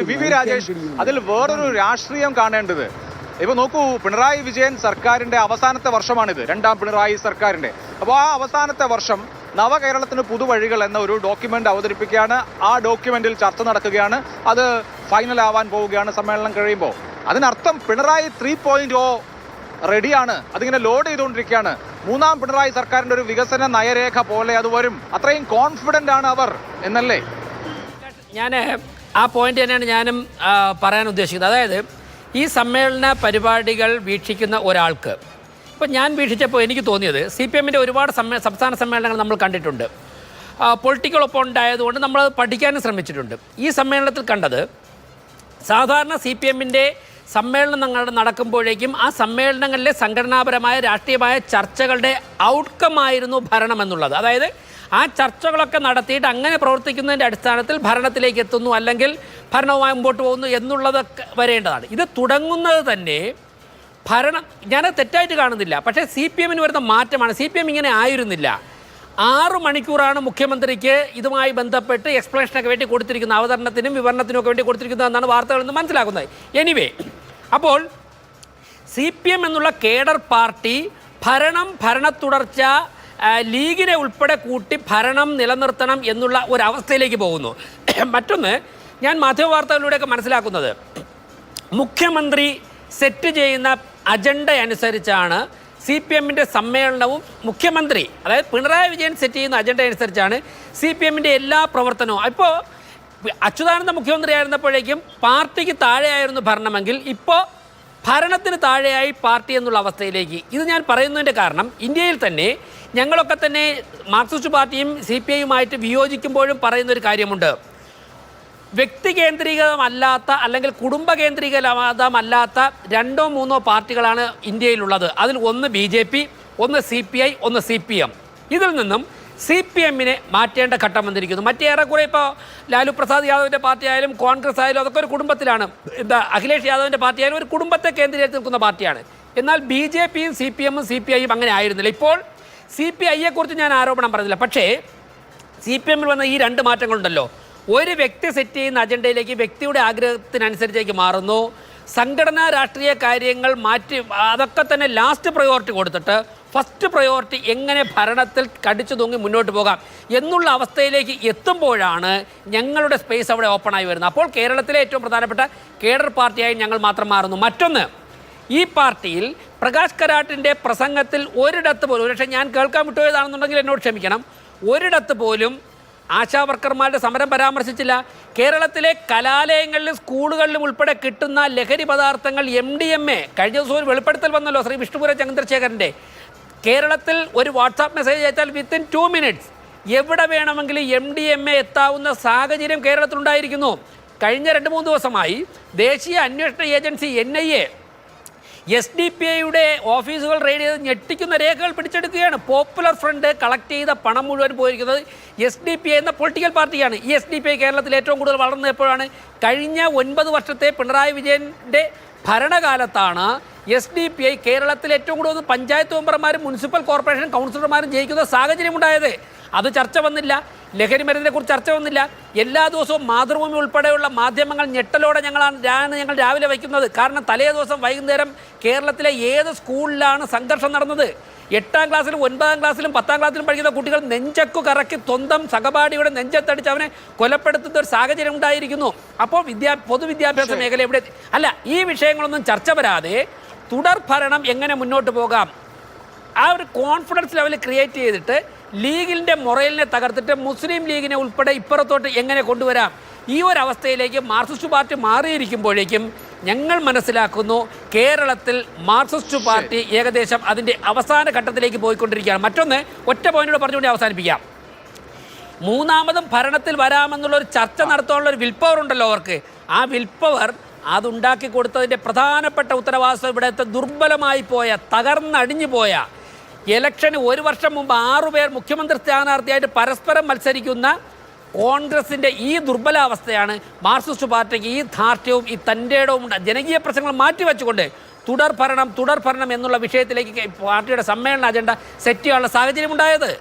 V V Rajesh, അതിൽ വേറൊരു രാഷ്ട്രീയം കാണേണ്ടത്. ഇപ്പൊ നോക്കൂ, പിണറായി വിജയൻ സർക്കാരിന്റെ അവസാനത്തെ വർഷമാണിത്, രണ്ടാം പിണറായി സർക്കാരിന്റെ. അപ്പോൾ ആ അവസാനത്തെ വർഷം നവകേരളത്തിന് പുതുവഴികൾ എന്ന ഒരു ഡോക്യുമെന്റ് അവതരിപ്പിക്കുകയാണ്. ആ ഡോക്യുമെന്റിൽ ചർച്ച നടക്കുകയാണ്. അത് ഫൈനൽ ആവാൻ പോവുകയാണ് സമ്മേളനം കഴിയുമ്പോൾ. അതിനർത്ഥം പിണറായി 3.0 റെഡിയാണ്, അതിങ്ങനെ ലോഡ് ചെയ്തുകൊണ്ടിരിക്കുകയാണ്. മൂന്നാം പിണറായി സർക്കാരിന്റെ ഒരു വികസന നയരേഖ പോലെ അത് വരും. അത്രയും കോൺഫിഡന്റ് ആണ് അവർ എന്നല്ലേ? ഞാൻ ആ പോയിന്റ് തന്നെയാണ് ഞാനും പറയാൻ ഉദ്ദേശിക്കുന്നത്. അതായത് ഈ സമ്മേളന പരിപാടികൾ വീക്ഷിക്കുന്ന ഒരാൾക്ക്, ഇപ്പോൾ ഞാൻ വീക്ഷിച്ചപ്പോൾ എനിക്ക് തോന്നിയത് CPM-ൻ്റെ ഒരുപാട് സംസ്ഥാന സമ്മേളനങ്ങൾ നമ്മൾ കണ്ടിട്ടുണ്ട്. പൊളിറ്റിക്കൽ ഒപ്പോണൻ്റ് ആയതുകൊണ്ട് നമ്മളത് പഠിക്കാനും ശ്രമിച്ചിട്ടുണ്ട്. ഈ സമ്മേളനത്തിൽ കണ്ടത് സാധാരണ CPM-ൻ്റെ സമ്മേളനം നടക്കുമ്പോഴേക്കും ആ സമ്മേളനങ്ങളിലെ സംഘടനാപരമായ രാഷ്ട്രീയമായ ചർച്ചകളുടെ ഔട്ട്കം ആയിരുന്നു ഭരണം എന്നുള്ളത്. അതായത് ആ ചർച്ചകളൊക്കെ നടത്തിയിട്ട് അങ്ങനെ പ്രവർത്തിക്കുന്നതിൻ്റെ അടിസ്ഥാനത്തിൽ ഭരണത്തിലേക്ക് എത്തുന്നു, അല്ലെങ്കിൽ ഭരണവുമായി മുമ്പോട്ട് പോകുന്നു എന്നുള്ളതൊക്കെ വരേണ്ടതാണ്. ഇത് തുടങ്ങുന്നത് തന്നെ ഭരണം, ഞാനത് തെറ്റായിട്ട് കാണുന്നില്ല. പക്ഷേ CPM-ന് വരുന്ന മാറ്റമാണ്. CPM ഇങ്ങനെ ആയിരുന്നില്ല. 6 മണിക്കൂറാണ് മുഖ്യമന്ത്രിക്ക് ഇതുമായി ബന്ധപ്പെട്ട് എക്സ്പ്ലനേഷനൊക്കെ വേണ്ടി കൊടുത്തിരിക്കുന്നത്, അവതരണത്തിനും വിവരണത്തിനും ഒക്കെ വേണ്ടി കൊടുത്തിരിക്കുന്നതെന്നാണ് വാർത്തകളിൽ നിന്ന് മനസ്സിലാക്കുന്നത്. എനിവേ, അപ്പോൾ CPM എന്നുള്ള കേഡർ പാർട്ടി ഭരണ തുടർച്ച ലീഗിനെ ഉൾപ്പെടെ കൂട്ടി ഭരണം നിലനിർത്തണം എന്നുള്ള ഒരവസ്ഥയിലേക്ക് പോകുന്നു. മറ്റൊന്ന്, ഞാൻ മാധ്യമവാർത്തകളിലൂടെയൊക്കെ മനസ്സിലാക്കുന്നത്, മുഖ്യമന്ത്രി സെറ്റ് ചെയ്യുന്ന അജണ്ട അനുസരിച്ചാണ് CPM-ൻ്റെ സമ്മേളനവും, മുഖ്യമന്ത്രി അതായത് പിണറായി വിജയൻ സെറ്റ് ചെയ്യുന്ന അജണ്ട അനുസരിച്ചാണ് CPM-ൻ്റെ എല്ലാ പ്രവർത്തനവും. ഇപ്പോൾ അച്യുതാനന്ദ മുഖ്യമന്ത്രി ആയിരുന്നപ്പോഴേക്കും പാർട്ടിക്ക് താഴെയായിരുന്നു ഭരണമെങ്കിൽ ഇപ്പോൾ ഭരണത്തിന് താഴെയായി പാർട്ടി എന്നുള്ള അവസ്ഥയിലേക്ക്. ഇത് ഞാൻ പറയുന്നതിൻ്റെ കാരണം, ഇന്ത്യയിൽ തന്നെ ഞങ്ങളൊക്കെ തന്നെ മാർക്സിസ്റ്റ് പാർട്ടിയും CPI-യുമായിട്ട് വിയോജിക്കുമ്പോഴും പറയുന്നൊരു കാര്യമുണ്ട്. വ്യക്തി കേന്ദ്രീകൃതമല്ലാത്ത അല്ലെങ്കിൽ കുടുംബ കേന്ദ്രീകൃതമല്ലാത്ത 2 or 3 പാർട്ടികളാണ് ഇന്ത്യയിലുള്ളത്. അതിൽ ഒന്ന് BJP, ഒന്ന് CPI, ഒന്ന് CPM. ഇതിൽ നിന്നും CPM-നെ മാറ്റേണ്ട ഘട്ടം വന്നിരിക്കുന്നു. മറ്റേറെക്കുറെ ഇപ്പോൾ ലാലു പ്രസാദ് യാദവിൻ്റെ പാർട്ടി ആയാലും കോൺഗ്രസ് ആയാലും അതൊക്കെ ഒരു കുടുംബത്തിലാണ്. അഖിലേഷ് യാദവിൻ്റെ പാർട്ടി ആയാലും ഒരു കുടുംബത്തെ കേന്ദ്രീകരിച്ച് നിൽക്കുന്ന പാർട്ടിയാണ്. എന്നാൽ BJP-യും CPM-ഉം CPI-യും അങ്ങനെ ആയിരുന്നില്ല. ഇപ്പോൾ CPI-യെക്കുറിച്ച് ഞാൻ ആരോപണം പറഞ്ഞില്ല. പക്ഷേ CPM-ൽ വന്ന ഈ 2 മാറ്റങ്ങളുണ്ടല്ലോ. ഒരു വ്യക്തി സെറ്റ് ചെയ്യുന്ന അജണ്ടയിലേക്ക് വ്യക്തിയുടെ ആഗ്രഹത്തിനനുസരിച്ചേക്ക് മാറുന്നു. സംഘടനാ രാഷ്ട്രീയ കാര്യങ്ങൾ മാറ്റി അതൊക്കെ തന്നെ ലാസ്റ്റ് പ്രയോറിറ്റി കൊടുത്തിട്ട് ഫസ്റ്റ് പ്രയോറിറ്റി എങ്ങനെ ഭരണത്തിൽ കടിച്ചു തൂങ്ങി മുന്നോട്ട് പോകാം എന്നുള്ള അവസ്ഥയിലേക്ക് എത്തുമ്പോഴാണ് ഞങ്ങളുടെ സ്പേസ് അവിടെ ഓപ്പണായി വരുന്നത്. അപ്പോൾ കേരളത്തിലെ ഏറ്റവും പ്രധാനപ്പെട്ട കേഡർ പാർട്ടിയായി ഞങ്ങൾ മാത്രം മാറുന്നു. മറ്റൊന്ന്, ഈ പാർട്ടിയിൽ പ്രകാശ് കരാട്ടിൻ്റെ പ്രസംഗത്തിൽ ഒരിടത്ത് പോലും, പക്ഷേ ഞാൻ കേൾക്കാൻ വിട്ടുപോയതാണെന്നുണ്ടെങ്കിൽ എന്നോട് ക്ഷമിക്കണം, ഒരിടത്ത് പോലും ആശാവർക്കർമാരുടെ സമരം പരാമർശിച്ചില്ല. കേരളത്തിലെ കലാലയങ്ങളിലും സ്കൂളുകളിലും ഉൾപ്പെടെ കിട്ടുന്ന ലഹരി പദാർത്ഥങ്ങൾ MDMA, കഴിഞ്ഞ ദിവസം ഒരു വെളിപ്പെടുത്തൽ വന്നല്ലോ ശ്രീ വിഷ്ണുപുര ചന്ദ്രശേഖരൻ്റെ. കേരളത്തിൽ ഒരു വാട്സാപ്പ് മെസ്സേജ് അയച്ചാൽ വിത്തിൻ 2 minutes എവിടെ വേണമെങ്കിലും MDMA എത്താവുന്ന സാഹചര്യം കേരളത്തിലുണ്ടായിരിക്കുന്നു. കഴിഞ്ഞ 2-3 ദിവസമായി ദേശീയ അന്വേഷണ ഏജൻസി NIA SDPI-യുടെ ഓഫീസുകൾ റെയ്ഡ് ചെയ്ത് ഞെട്ടിക്കുന്ന രേഖകൾ പിടിച്ചെടുക്കുകയാണ്. പോപ്പുലർ ഫ്രണ്ട് കളക്ട് ചെയ്ത പണം മുഴുവൻ പോയിരിക്കുന്നത് SDPI എന്ന പൊളിറ്റിക്കൽ പാർട്ടിയാണ്. ഈ SDPI കേരളത്തിൽ ഏറ്റവും കൂടുതൽ വളർന്നത് എപ്പോഴാണ്? കഴിഞ്ഞ 9 വർഷത്തെ പിണറായി വിജയൻ്റെ ഭരണകാലത്താണ് SDPI കേരളത്തിൽ ഏറ്റവും കൂടുതൽ പഞ്ചായത്ത് മെമ്പർമാരും മുനിസിപ്പൽ കോർപ്പറേഷൻ കൗൺസിലർമാരും ജയിക്കുന്ന സാഹചര്യമുണ്ടായത്. അത് ചർച്ച വന്നില്ല. ലഹരി മരുന്നിനെക്കുറിച്ച് ചർച്ച വന്നില്ല. എല്ലാ ദിവസവും മാതൃഭൂമി ഉൾപ്പെടെയുള്ള മാധ്യമങ്ങൾ ഞെട്ടലോടെ ഞങ്ങൾ രാവിലെ വയ്ക്കുന്നത്. കാരണം തലേ ദിവസം വൈകുന്നേരം കേരളത്തിലെ ഏത് സ്കൂളിലാണ് സംഘർഷം നടന്നത്? 8ാം ക്ലാസ്സിലും 9ാം ക്ലാസ്സിലും 10ാം ക്ലാസ്സിലും പഠിക്കുന്ന കുട്ടികൾ നെഞ്ചക്കു കറക്കി സ്വന്തം സഹപാഠിയുടെ നെഞ്ചത്തടിച്ച് അവനെ കൊലപ്പെടുത്തുന്ന ഒരു സാഹചര്യം ഉണ്ടായിരിക്കുന്നു. അപ്പോൾ പൊതുവിദ്യാഭ്യാസ മേഖല എവിടെ? അല്ല, ഈ വിഷയങ്ങളൊന്നും ചർച്ച വരാതെ തുടർ ഭരണം എങ്ങനെ മുന്നോട്ട് പോകാം, ആ ഒരു കോൺഫിഡൻസ് ലെവൽ ക്രിയേറ്റ് ചെയ്തിട്ട് ലീഗിൻ്റെ മൊറലിനെ തകർത്തിട്ട് മുസ്ലിം ലീഗിനെ ഉൾപ്പെടെ ഇപ്പുറത്തോട്ട് എങ്ങനെ കൊണ്ടുവരാം, ഈ ഒരു അവസ്ഥയിലേക്ക് മാർക്സിസ്റ്റ് പാർട്ടി മാറിയിരിക്കുമ്പോഴേക്കും ഞങ്ങൾ മനസ്സിലാക്കുന്നു കേരളത്തിൽ മാർക്സിസ്റ്റ് പാർട്ടി ഏകദേശം അതിൻ്റെ അവസാന ഘട്ടത്തിലേക്ക് പോയിക്കൊണ്ടിരിക്കുകയാണ്. മറ്റൊന്ന്, ഒറ്റ പോയിന്റോട് പറഞ്ഞുകൊണ്ട് അവസാനിപ്പിക്കാം. മൂന്നാമതും ഭരണത്തിൽ വരാമെന്നുള്ളൊരു ചർച്ച നടത്താനുള്ളൊരു വിൽ പവർ ഉണ്ടല്ലോ അവർക്ക്. ആ വിൽ പവർ അതുണ്ടാക്കി കൊടുത്തതിൻ്റെ പ്രധാനപ്പെട്ട ഉത്തരവാദിത്വം ഇവിടുത്തെ ദുർബലമായി പോയ, തകർന്നടിഞ്ഞു പോയ, ഇലക്ഷന് 1 വർഷം മുമ്പ് 6 പേർ മുഖ്യമന്ത്രി സ്ഥാനാർത്ഥിയായിട്ട് പരസ്പരം മത്സരിക്കുന്ന കോൺഗ്രസിൻ്റെ ഈ ദുർബലാവസ്ഥയാണ് മാർക്സിസ്റ്റ് പാർട്ടിക്ക് ഈ ധാർഷ്ട്യവും ഈ തൻ്റെടവും ജനകീയ പ്രശ്നങ്ങൾ മാറ്റിവെച്ചുകൊണ്ട് തുടർ ഭരണം എന്നുള്ള വിഷയത്തിലേക്ക് പാർട്ടിയുടെ സമ്മേളന അജണ്ട സെറ്റ് ചെയ്യാനുള്ള സാഹചര്യം ഉണ്ടായത്.